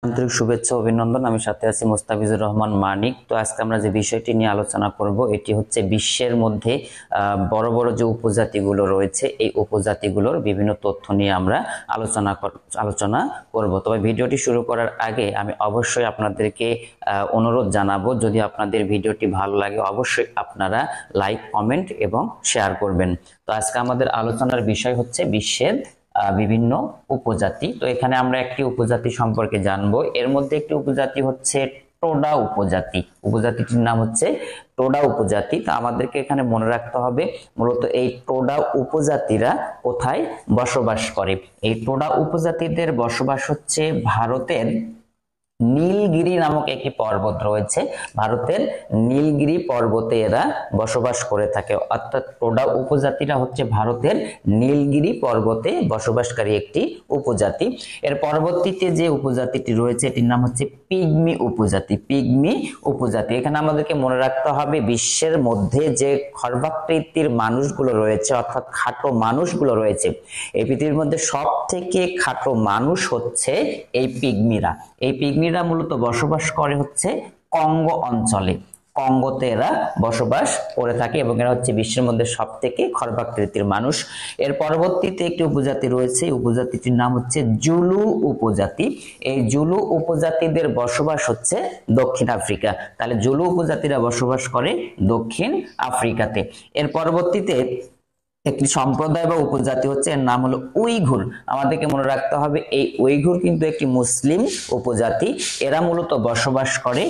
আন্তরিক শুভেচ্ছা অভিনন্দন। আমি সাথে আছি মোস্তাফিজুর রহমান মানিক। তো আজকে আমরা যে বিষয়টি নিয়ে আলোচনা করব এটি হচ্ছে বিশ্বের মধ্যে বড় বড় যে উপজাতিগুলো রয়েছে এই উপজাতিগুলোর বিভিন্ন তথ্য নিয়ে আমরা আলোচনা করব। তবে ভিডিওটি শুরু করার আগে আমি অবশ্যই আপনাদেরকে অনুরোধ জানাবো, যদি আপনাদের ভিডিওটি ভালো লাগে অবশ্যই আপনারা লাইক, কমেন্ট এবং শেয়ার করবেন। তো আজকে আমাদের আলোচনার বিষয় হচ্ছে বিশ্বের বিভিন্ন উপজাতি। তো এখানে আমরা একটি উপজাতি সম্পর্কে জানবো। এর মধ্যে একটি উপজাতি হচ্ছে টোডা উপজাতি। উপজাতিটির নাম হচ্ছে টোডা উপজাতি। তো আমাদেরকে এখানে মনে রাখতে হবে মূলত এই টোডা উপজাতিরা কোথায় বসবাস করে। এই টোডা উপজাতিদের বসবাস হচ্ছে ভারতের নীলগিরি নামক একটি পর্বত রয়েছে। ভারতের নীলগিরি পর্বতে এরা বসবাস করে থাকে, অর্থাৎ টোডা উপজাতিরা হচ্ছে ভারতের নীলগিরি পর্বতে বসবাসকারী একটি উপজাতি। এর পরবর্তীতে যে উপজাতিটি রয়েছে এটির নাম হচ্ছে পিগমি উপজাতি। পিগমি উপজাতি, এখানে আমাদেরকে মনে রাখতে হবে বিশ্বের মধ্যে যে খর্বাকৃতির মানুষগুলো রয়েছে অর্থাৎ খাটো মানুষগুলো রয়েছে, এই পৃথিবীর মধ্যে সব থেকে খাটো মানুষ হচ্ছে এই পিগমিরা। এই পিগমিরা মূলত বসবাস করে হচ্ছে কঙ্গো অঞ্চলে। কঙ্গোতে এরা বসবাস করে থাকে এবং এরা হচ্ছে বিশ্বের মধ্যে সব থেকে খর্বাকৃতির মানুষ। এর পরবর্তীতে একটি উপজাতি রয়েছে, উপজাতিটির নাম হচ্ছে জুলু উপজাতি। এই জুলু উপজাতিদের বসবাস হচ্ছে দক্ষিণ আফ্রিকা। তাহলে জুলু উপজাতিরা বসবাস করে দক্ষিণ আফ্রিকাতে। এর পরবর্তীতে একটি সম্প্রদায় বা উপজাতি হচ্ছে, এর নাম হলো উইঘুর। আমাদেরকে মনে রাখতে হবে এই উইঘুর কিন্তু একটি মুসলিম উপজাতি। এরা মূলত বসবাস করে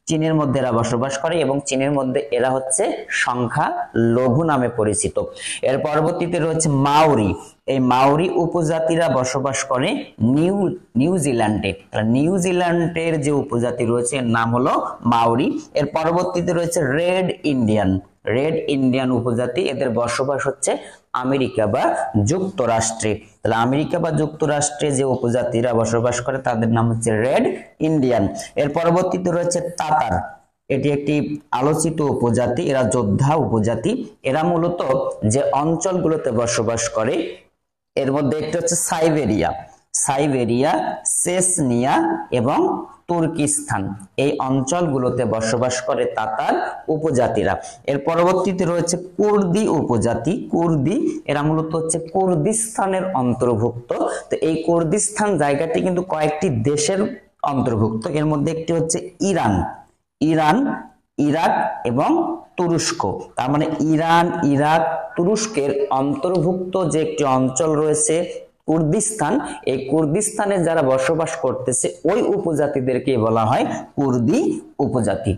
চীনের মধ্যে এরা বসবাস করে এবং চীনের মধ্যে এরা হচ্ছে সংখ্যা লঘু নামে পরিচিত। এর পরবর্তীতে রয়েছে মাওরি। এই মাওরি উপজাতিরা বসবাস করে নিউজিল্যান্ডে। নিউজিল্যান্ডের যে উপজাতি রয়েছে এর নাম হলো মাওরি। এর পরবর্তীতে রয়েছে রেড ইন্ডিয়ান উপজাতি। এদের বসবাস হচ্ছে আমেরিকা বা যুক্তরাষ্ট্রে। তাহলে আমেরিকা বা যুক্তরাষ্ট্রে যে উপজাতিরা বসবাস করে তাদের নাম হচ্ছে রেড ইন্ডিয়ান। এর পরবর্তীতে রয়েছে তাতার। এটি একটি আলোচিত উপজাতি, এরা যোদ্ধা উপজাতি। এরা মূলত যে অঞ্চলগুলোতে বসবাস করে এর মধ্যে একটি হচ্ছে সাইবেরিয়া, চেচনিয়া এবং তুর্কিস্তান। এই অঞ্চলগুলোতে বসবাস করে তাতার উপজাতিরা। এর পরবর্তীতে রয়েছে কুর্দি উপজাতি। এরা মূলত হচ্ছে কুর্দিস্তানের অন্তর্ভুক্ত। তো এই কুর্দিস্তান জায়গাটি কিন্তু কয়েকটি দেশের অন্তর্ভুক্ত। এর মধ্যে একটি হচ্ছে ইরান, ইরাক এবং তুরস্ক। তার মানে ইরান, ইরাক, তুরস্কের অন্তর্ভুক্ত যে একটি অঞ্চল রয়েছে কুর্দিস্তান, এই কুর্দিস্তানে যারা বসবাস করতেছে ওই উপজাতিদেরকে বলা হয় কুর্দি উপজাতি।